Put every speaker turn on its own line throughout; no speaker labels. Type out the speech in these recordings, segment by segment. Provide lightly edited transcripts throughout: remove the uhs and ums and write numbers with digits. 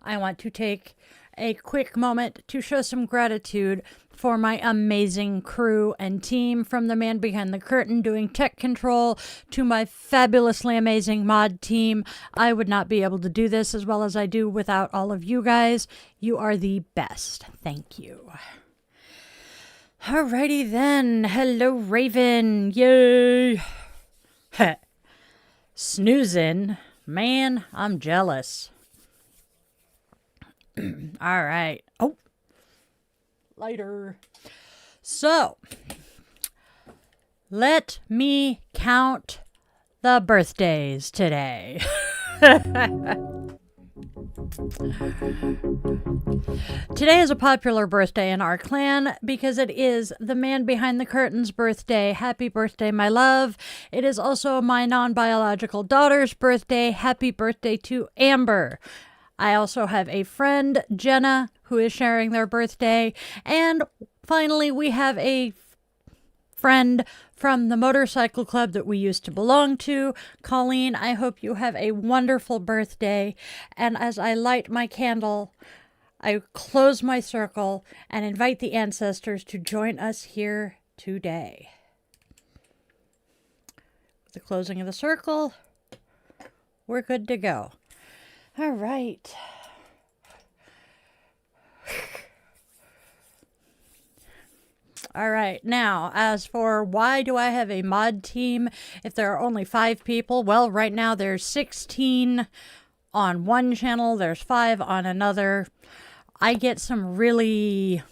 I want to take a quick moment to show some gratitude for my amazing crew and team, from the man behind the curtain doing tech control to my fabulously amazing mod team. I would not be able to do this as well as I do without all of you guys. You are the best. Thank you. Alrighty then. Hello, Raven. Yay. Snoozing. Man, I'm jealous. All right. Oh, lighter. So, let me count the birthdays today. Today is a popular birthday in our clan because it is the man behind the curtain's birthday. Happy birthday, my love. It is also my non-biological daughter's birthday. Happy birthday to Amber. I also have a friend, Jenna, who is sharing their birthday. And finally, we have a friend from the motorcycle club that we used to belong to. Colleen, I hope you have a wonderful birthday. And as I light my candle, I close my circle and invite the ancestors to join us here today. With the closing of the circle, we're good to go. All right. All right. Now, as for why do I have a mod team if there are only 5 people? Well, right now there's 16 on one channel. There's 5 on another. I get some really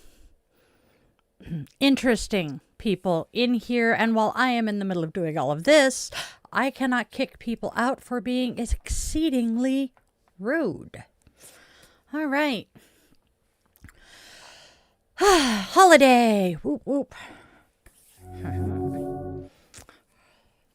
interesting people in here. And while I am in the middle of doing all of this, I cannot kick people out for being exceedingly rude. All right. Holiday. Whoop, whoop.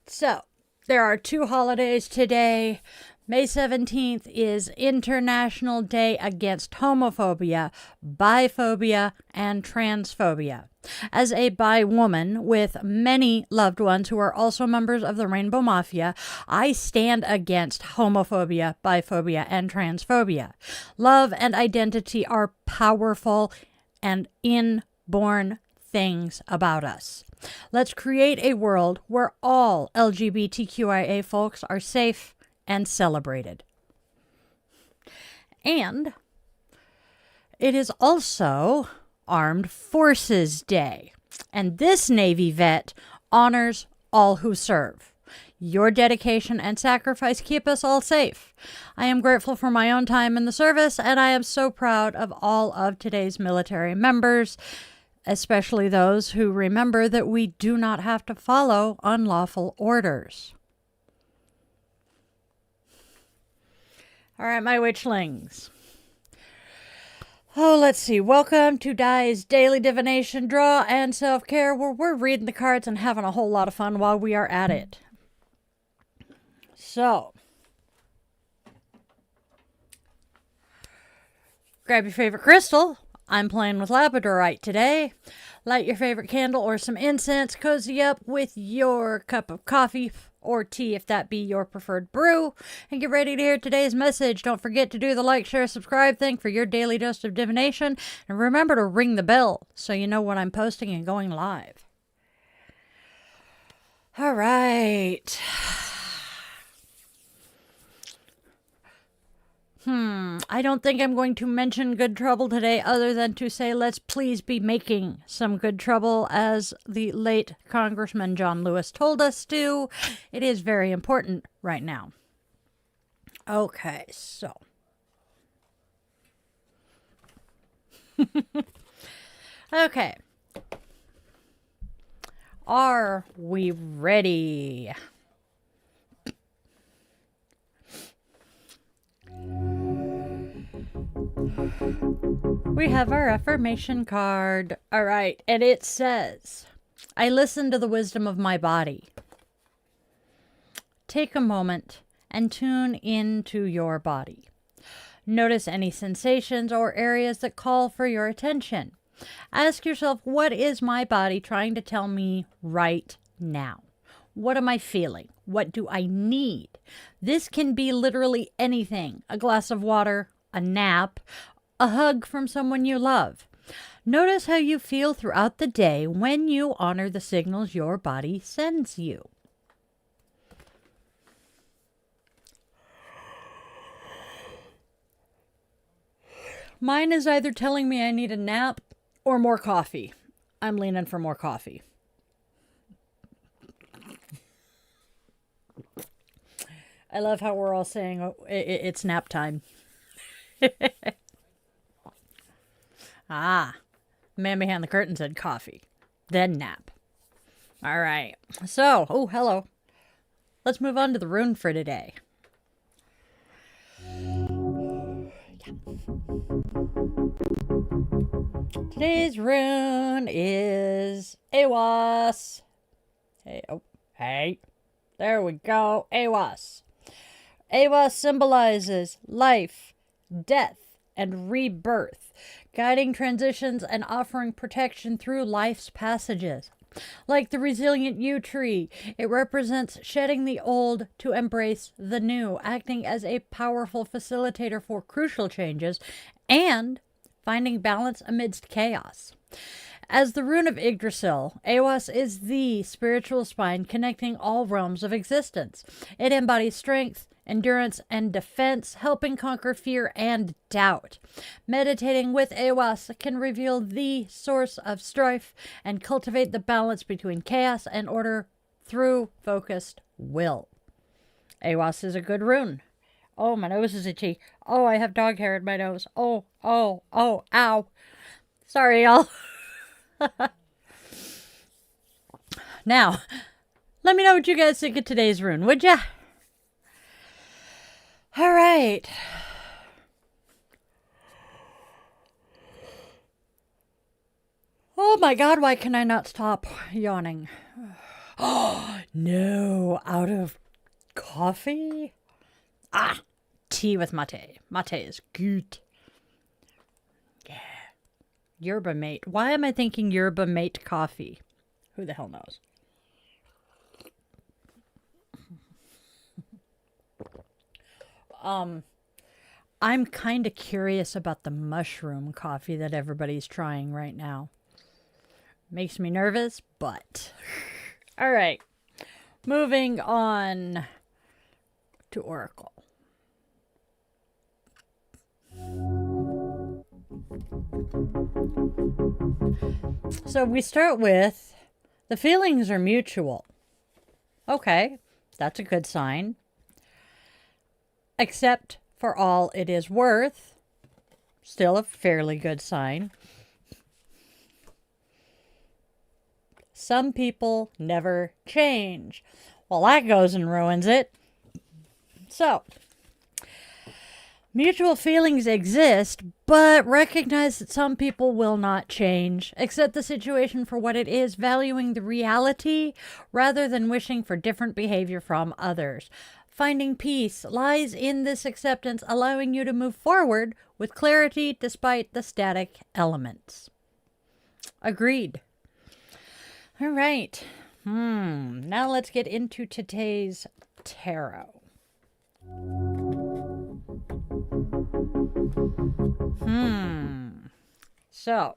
So, there are 2 holidays today. May 17th is International Day Against Homophobia, Biphobia, and Transphobia. As a bi woman with many loved ones who are also members of the Rainbow Mafia, I stand against homophobia, biphobia, and transphobia. Love and identity are powerful and inborn things about us. Let's create a world where all LGBTQIA folks are safe and celebrated. And it is also Armed Forces Day, and this Navy vet honors all who serve. Your dedication and sacrifice keep us all safe. I am grateful for my own time in the service, and I am so proud of all of today's military members, especially those who remember that we do not have to follow unlawful orders. All right, my witchlings. Oh, let's see. Welcome to Dai's Daily Divination Draw and Self-Care, where we're reading the cards and having a whole lot of fun while we are at it. So, grab your favorite crystal. I'm playing with labradorite today. Light your favorite candle or some incense. Cozy up with your cup of coffee or tea if that be your preferred brew, and get ready to hear today's message. Don't forget to do the like, share, subscribe thing for your daily dose of divination, and remember to ring the bell so you know when I'm posting and going live. All right. I don't think I'm going to mention good trouble today other than to say let's please be making some good trouble, as the late Congressman John Lewis told us to. It is very important right now. Okay, so. Okay. Are we ready? We have our affirmation card. All right, and it says, I listen to the wisdom of my body. Take a moment and tune into your body. Notice any sensations or areas that call for your attention. Ask yourself, what is my body trying to tell me right now? What am I feeling? What do I need? This can be literally anything. A glass of water, a nap, a hug from someone you love. Notice how you feel throughout the day when you honor the signals your body sends you. Mine is either telling me I need a nap or more coffee. I'm leaning for more coffee. I love how we're all saying it's nap time. Ah, man behind the curtain said coffee, then nap. All right. So, oh, hello. Let's move on to the rune for today. Today's rune is Awas. Hey, oh, hey. There we go. Awas. Awas symbolizes life, death, and rebirth, guiding transitions and offering protection through life's passages. Like the resilient yew tree, it represents shedding the old to embrace the new, acting as a powerful facilitator for crucial changes and finding balance amidst chaos. As the rune of Yggdrasil, Awas is the spiritual spine connecting all realms of existence. It embodies strength, endurance, and defense, helping conquer fear and doubt. Meditating with Awas can reveal the source of strife and cultivate the balance between chaos and order through focused will. Awas is a good rune. Oh, my nose is itchy. Oh, I have dog hair in my nose. Oh, ow. Sorry, y'all. Now, let me know what you guys think of today's rune, would ya? All right. Oh my God, why can I not stop yawning? Oh, no, out of coffee? Ah, tea with mate. Mate is good. Yeah. Yerba mate. Why am I thinking yerba mate coffee? Who the hell knows? I'm kind of curious about the mushroom coffee that everybody's trying right now. Makes me nervous, but... All right. Moving on to Oracle. So we start with, the feelings are mutual. Okay, that's a good sign. Except for all it is worth, still a fairly good sign. Some people never change. Well, that goes and ruins it. So, mutual feelings exist, but recognize that some people will not change. Accept the situation for what it is, valuing the reality rather than wishing for different behavior from others. Finding peace lies in this acceptance, allowing you to move forward with clarity despite the static elements. Agreed. All right. Now let's get into today's tarot. So,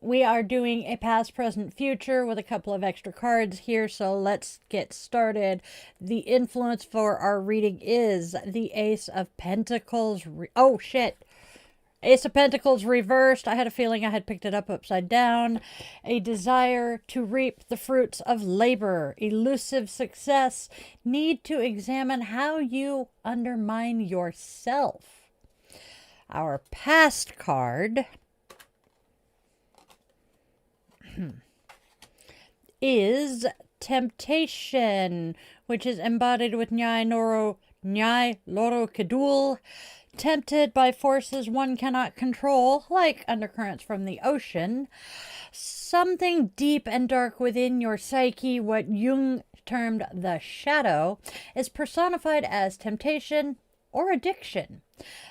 we are doing a past, present, future with a couple of extra cards here, so let's get started. The influence for our reading is the Ace of Pentacles. Oh, shit. Ace of Pentacles reversed. I had a feeling I had picked it up upside down. A desire to reap the fruits of labor. Elusive success. Need to examine how you undermine yourself. Our past card is temptation, which is embodied with Nyai Loro Kedul. Tempted by forces one cannot control, like undercurrents from the ocean. Something deep and dark within your psyche, what Jung termed the shadow, is personified as temptation or addiction.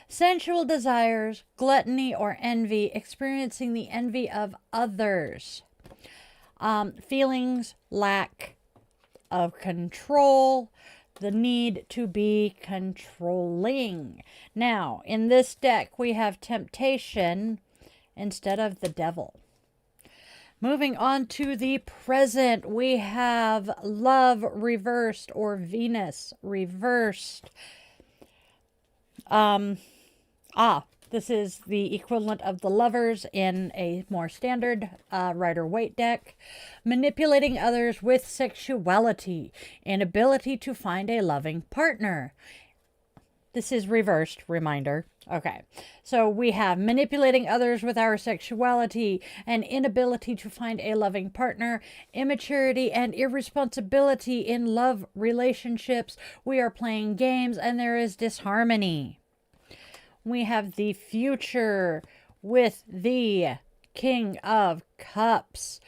Sensual desires, gluttony or envy, experiencing the envy of others. Feelings, lack of control, the need to be controlling. Now, in this deck, we have temptation instead of the devil. Moving on to the present, we have love reversed or Venus reversed. This is the equivalent of the Lovers in a more standard Rider-Waite deck. Manipulating others with sexuality. Inability to find a loving partner. This is reversed, reminder. Okay, so we have manipulating others with our sexuality, an inability to find a loving partner, immaturity and irresponsibility in love relationships. We are playing games and there is disharmony. We have the future with the King of Cups.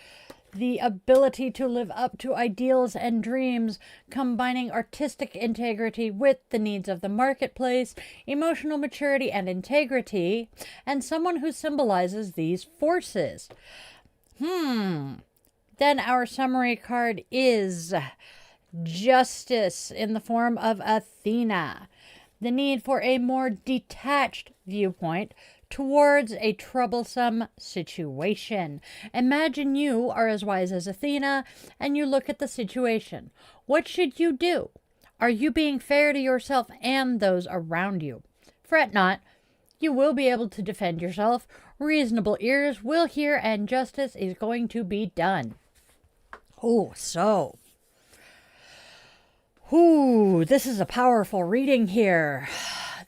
The ability to live up to ideals and dreams, combining artistic integrity with the needs of the marketplace, emotional maturity and integrity, and someone who symbolizes these forces. Then our summary card is Justice in the form of Athena. The need for a more detached viewpoint towards a troublesome situation. Imagine you are as wise as Athena and you look at the situation. What should you do? Are you being fair to yourself and those around you? Fret not. You will be able to defend yourself. Reasonable ears will hear and justice is going to be done. This is a powerful reading here.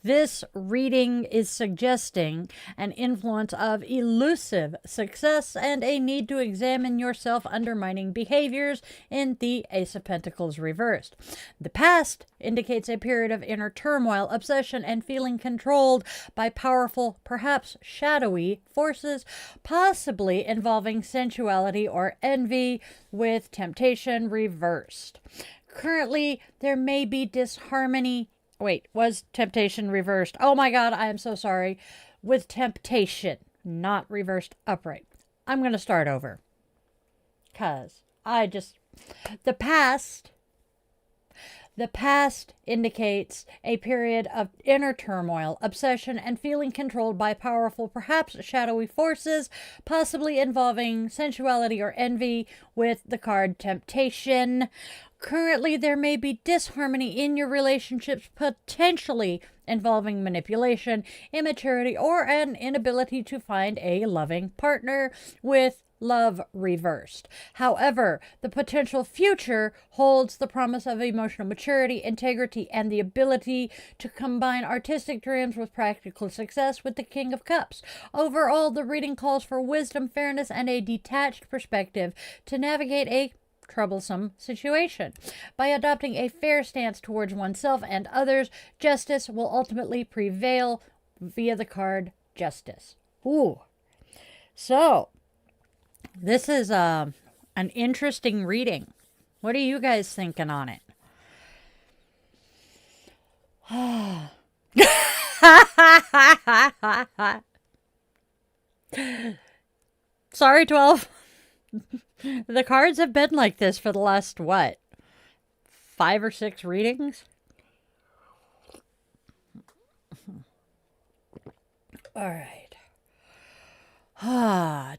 This reading is suggesting an influence of elusive success and a need to examine your self-undermining behaviors in the Ace of Pentacles reversed. The past indicates a period of inner turmoil, obsession, and feeling controlled by powerful, perhaps shadowy forces, possibly involving sensuality or envy, with temptation reversed. Currently, there may be disharmony. Wait, was temptation reversed? Oh my God, I am so sorry. With temptation, not reversed upright. I'm going to start over. Because the past indicates a period of inner turmoil, obsession, and feeling controlled by powerful, perhaps shadowy forces, possibly involving sensuality or envy, with the card temptation. Currently, there may be disharmony in your relationships, potentially involving manipulation, immaturity, or an inability to find a loving partner, with love reversed. However, the potential future holds the promise of emotional maturity, integrity, and the ability to combine artistic dreams with practical success with the King of Cups. Overall, the reading calls for wisdom, fairness, and a detached perspective to navigate a troublesome situation. By adopting a fair stance towards oneself and others, justice will ultimately prevail via the card Justice. So, this is an interesting reading. What are you guys thinking on it? Sorry, 12. The cards have been like this for the last, 5 or 6 readings? All right. All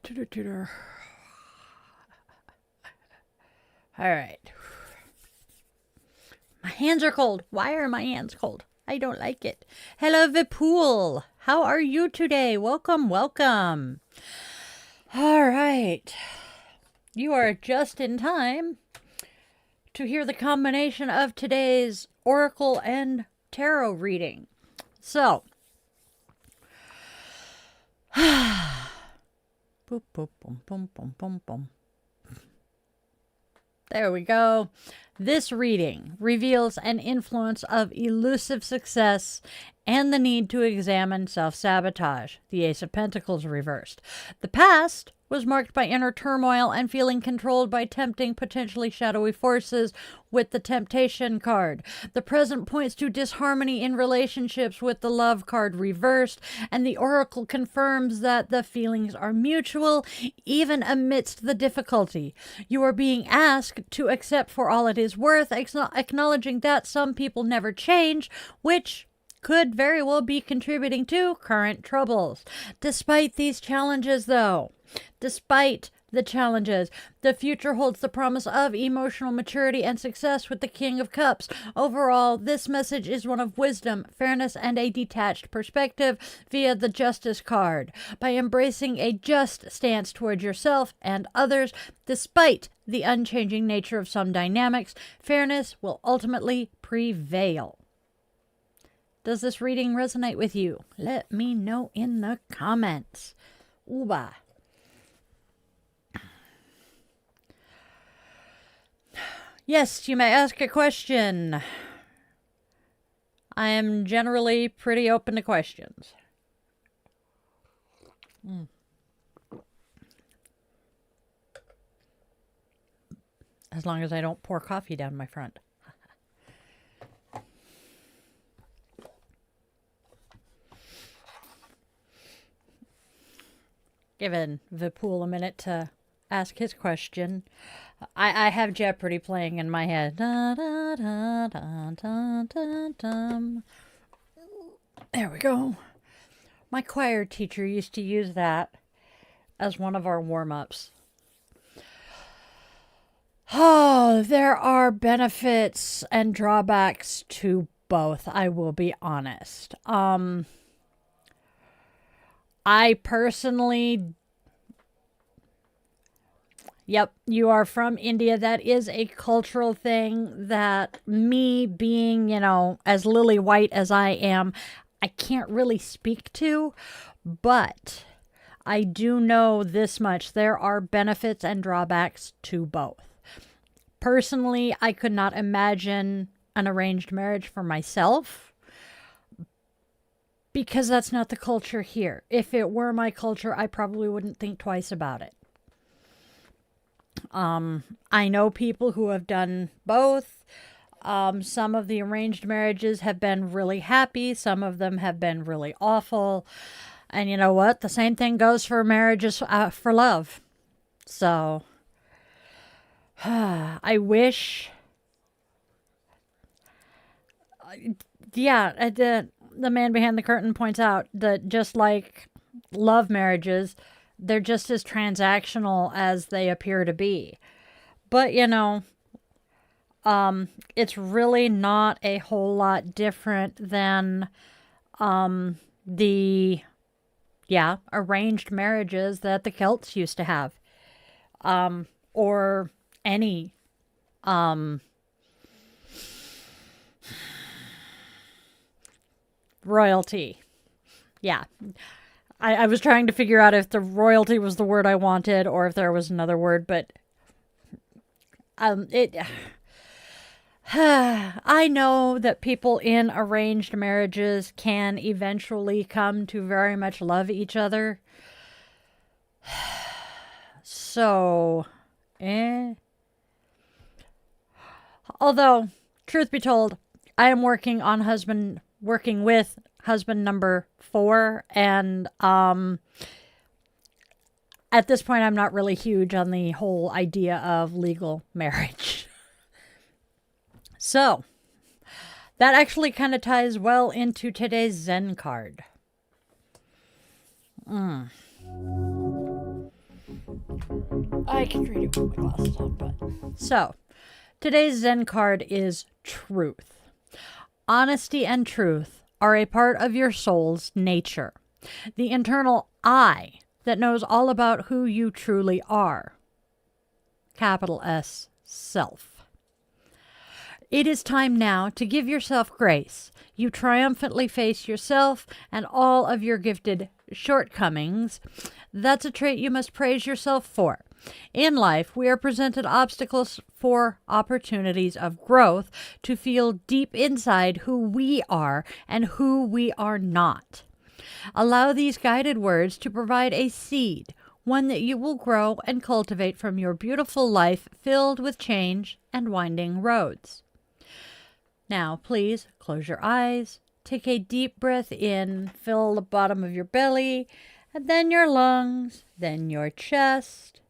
right. My hands are cold. Why are my hands cold? I don't like it. Hello, Vipul. How are you today? Welcome, welcome. All right. You are just in time to hear the combination of today's Oracle and Tarot reading. So, boop, boop, boom, boom, boom, boom, boom. There we go. This reading reveals an influence of elusive success and the need to examine self-sabotage, the Ace of Pentacles reversed. The past was marked by inner turmoil and feeling controlled by tempting, potentially shadowy forces with the Temptation card. The present points to disharmony in relationships with the Love card reversed, and the Oracle confirms that the feelings are mutual, even amidst the difficulty. You are being asked to accept for all it is worth, acknowledging that some people never change, which could very well be contributing to current troubles. Despite these challenges, though, despite the challenges, the future holds the promise of emotional maturity and success with the King of Cups. Overall, this message is one of wisdom, fairness, and a detached perspective via the Justice card. By embracing a just stance towards yourself and others, despite the unchanging nature of some dynamics, fairness will ultimately prevail. Does this reading resonate with you? Let me know in the comments. Ooba. Yes, you may ask a question. I am generally pretty open to questions. As long as I don't pour coffee down my front. Giving Vipul a minute to ask his question. I have Jeopardy playing in my head. Da, da, da, da, da, da, da. There we go. My choir teacher used to use that as one of our warm-ups. Oh, there are benefits and drawbacks to both, I will be honest. I personally... Yep, you are from India. That is a cultural thing that me being, as lily white as I am, I can't really speak to. But I do know this much. There are benefits and drawbacks to both. Personally, I could not imagine an arranged marriage for myself because that's not the culture here. If it were my culture, I probably wouldn't think twice about it. I know people who have done both. Some of the arranged marriages have been really happy. Some of them have been really awful. And you know what? The same thing goes for marriages for love. So, I wish... Yeah, the man behind the curtain points out that just like love marriages, they're just as transactional as they appear to be. But, it's really not a whole lot different than the arranged marriages that the Celts used to have. Or any royalty. Yeah. I was trying to figure out if the royalty was the word I wanted or if there was another word, but I know that people in arranged marriages can eventually come to very much love each other. So, Although, truth be told, I am working with husband number 4, and at this point I'm not really huge on the whole idea of legal marriage. So that actually kind of ties well into today's Zen card. I can read it with my glasses on, but so today's Zen card is truth. Honesty and truth are a part of your soul's nature, the internal I that knows all about who you truly are. Capital S, self. It is time now to give yourself grace. You triumphantly face yourself and all of your gifted shortcomings. That's a trait you must praise yourself for. In life, we are presented obstacles for opportunities of growth to feel deep inside who we are and who we are not. Allow these guided words to provide a seed, one that you will grow and cultivate from your beautiful life filled with change and winding roads. Now, please close your eyes, take a deep breath in, fill the bottom of your belly, and then your lungs, then your chest.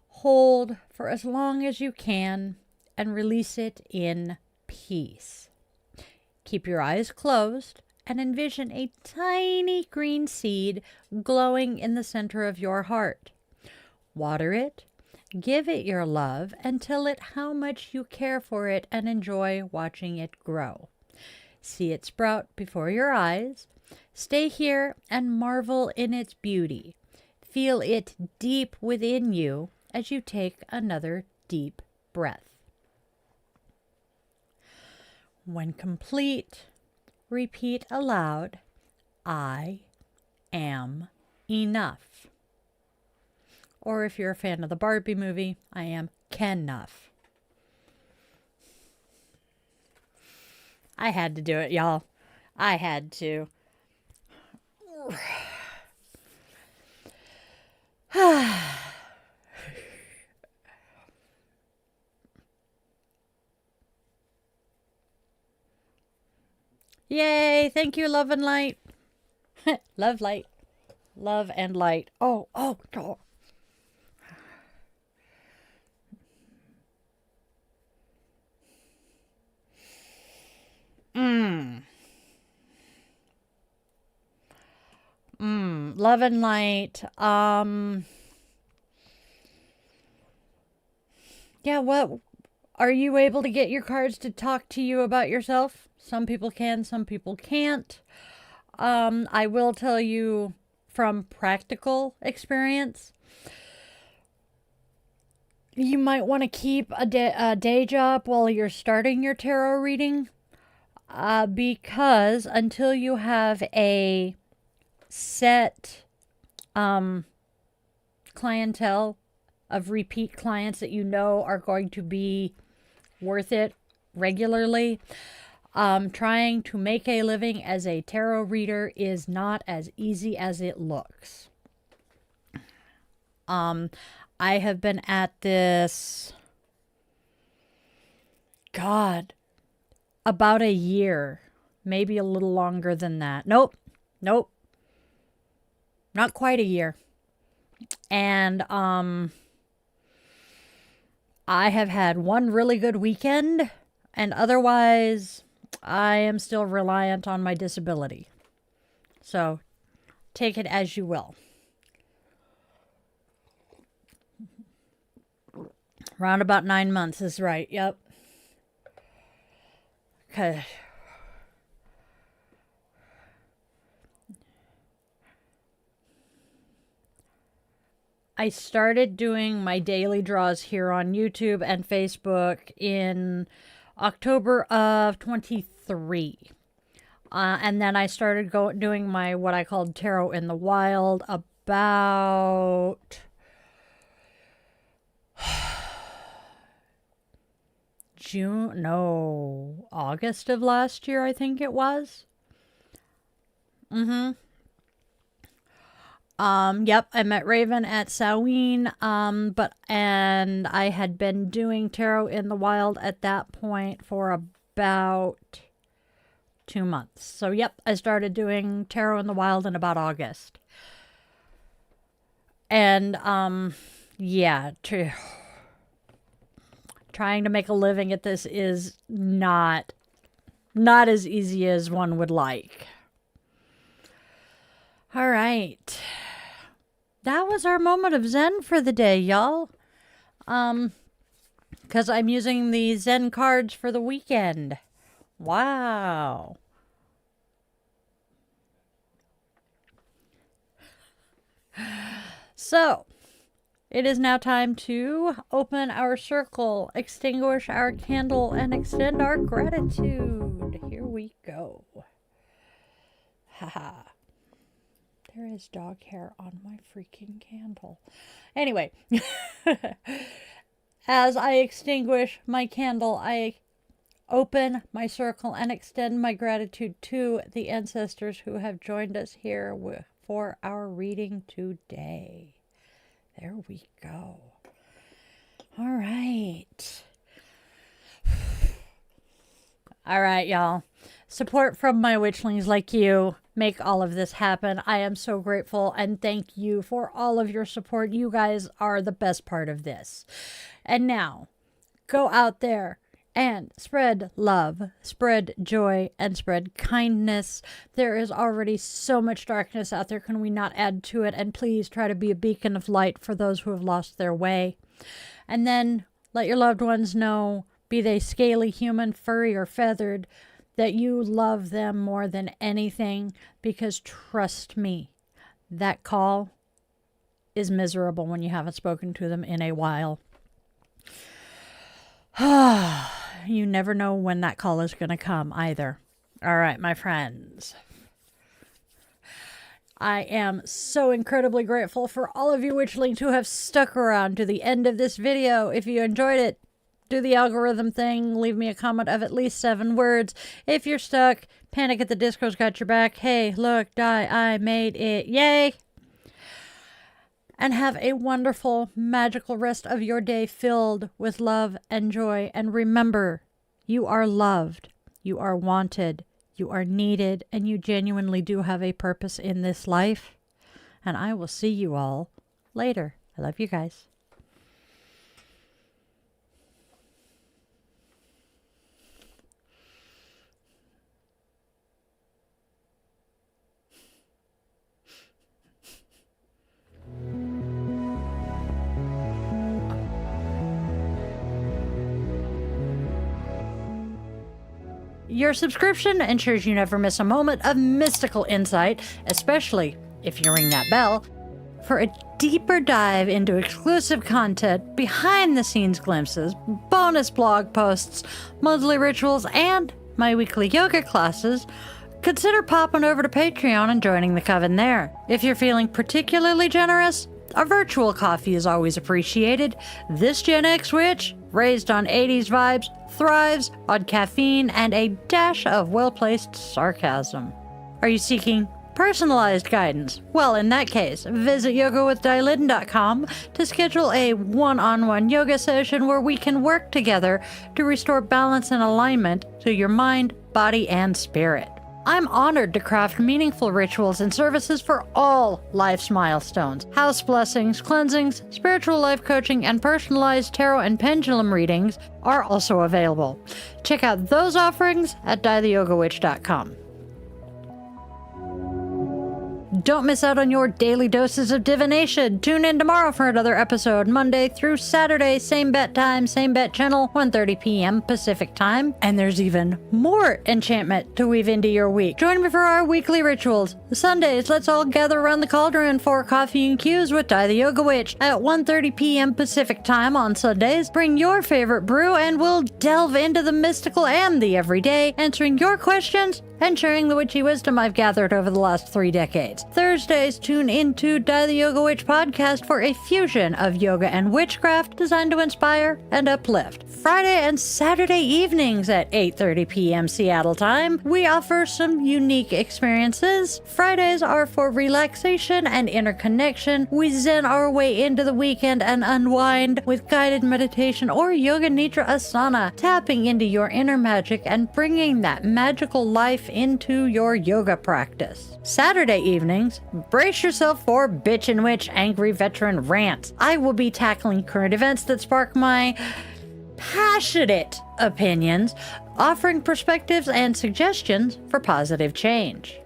Hold for as long as you can. and release it in peace. Keep your eyes closed and envision a tiny green seed glowing in the center of your heart. Water it, give it your love, and tell it how much you care for it and enjoy watching it grow. See it sprout before your eyes. Stay here and marvel in its beauty. Feel it deep within you as you take another deep breath. When complete, repeat aloud, I am enough. Or if you're a fan of the Barbie movie, I am Ken-nuff. I had to do it, y'all. I had to. Yay! Thank you, love and light. Love, light. Love and light. Oh. Love and light. Yeah, what? Are you able to get your cards to talk to you about yourself? Some people can, some people can't. I will tell you from practical experience, you might want to keep a day job while you're starting your tarot reading, because until you have a set clientele of repeat clients that you know are going to be worth it regularly, trying to make a living as a tarot reader is not as easy as it looks. I have been at this, God, about a year, maybe a little longer than that. Nope, not quite a year. And I have had one really good weekend, and otherwise I am still reliant on my disability. So take it as you will. Around about 9 months is right. Yep. Okay. I started doing my daily draws here on YouTube and Facebook in October of 23. And then I started doing my what I called Tarot in the Wild about August of last year, I think it was. Yep, I met Raven at Samhain, and I had been doing Tarot in the Wild at that point for about 2 months. So, yep, I started doing Tarot in the Wild in about August. And, yeah, trying to make a living at this is not as easy as one would like. All right. That was our moment of Zen for the day, y'all. Because I'm using the Zen cards for the weekend. Wow. So, it is now time to open our circle, extinguish our candle, and extend our gratitude. Here we go. Haha. There is dog hair on my freaking candle. Anyway, as I extinguish my candle, I open my circle and extend my gratitude to the ancestors who have joined us here for our reading today. There we go. All right. All right, y'all. Support from my witchlings like you make all of this happen. I am so grateful and thank you for all of your support. You guys are the best part of this. And now, Go out there and spread love, spread joy, and spread kindness. There is already so much darkness out there. Can we not add to it? And please try to be a beacon of light for those who have lost their way. And then let your loved ones know, be they scaly, human, furry, or feathered, that you love them more than anything, because trust me, that call is miserable when you haven't spoken to them in a while. You never know when that call is going to come either. All right, my friends. I am so incredibly grateful for all of you witchlings who have stuck around to the end of this video. If you enjoyed it, do the algorithm thing. Leave me a comment of at least 7 words. If you're stuck, Panic at the Disco's got your back. Hey, look, die, I made it. Yay! And have a wonderful, magical rest of your day filled with love and joy. And remember, you are loved, you are wanted, you are needed, and you genuinely do have a purpose in this life. And I will see you all later. I love you guys. Your subscription ensures you never miss a moment of mystical insight, especially if you ring that bell, for a deeper dive into exclusive content, behind-the-scenes glimpses, bonus blog posts, monthly rituals, and my weekly yoga classes. Consider popping over to Patreon and joining the coven there. If you're feeling particularly generous, a virtual coffee is always appreciated. This Gen X witch, raised on 80s vibes, thrives on caffeine and a dash of well-placed sarcasm. Are you seeking personalized guidance? Well, in that case, visit yogawithDilaton.com to schedule a one-on-one yoga session where we can work together to restore balance and alignment to your mind, body, and spirit. I'm honored to craft meaningful rituals and services for all life's milestones. House blessings, cleansings, spiritual life coaching, and personalized tarot and pendulum readings are also available. Check out those offerings at dietheyogawitch.com. Don't miss out on your daily doses of divination. Tune in tomorrow for another episode, Monday through Saturday, same bat time, same bat channel, 1:30 p.m. Pacific time. And there's even more enchantment to weave into your week. Join me for our weekly rituals. Sundays, let's all gather around the cauldron for coffee and cues with Di the Yoga Witch at 1:30 p.m. Pacific time on Sundays. Bring your favorite brew and we'll delve into the mystical and the everyday, answering your questions and sharing the witchy wisdom I've gathered over the last 3 decades. Thursdays, tune into Di the Yoga Witch podcast for a fusion of yoga and witchcraft designed to inspire and uplift. Friday and Saturday evenings at 8:30 p.m. Seattle time, we offer some unique experiences. Fridays are for relaxation and interconnection. We zen our way into the weekend and unwind with guided meditation or yoga nidra asana, tapping into your inner magic and bringing that magical life into your yoga practice. Saturday evenings, brace yourself for Bitch and Witch Angry Veteran Rants. I will be tackling current events that spark my passionate opinions, offering perspectives and suggestions for positive change.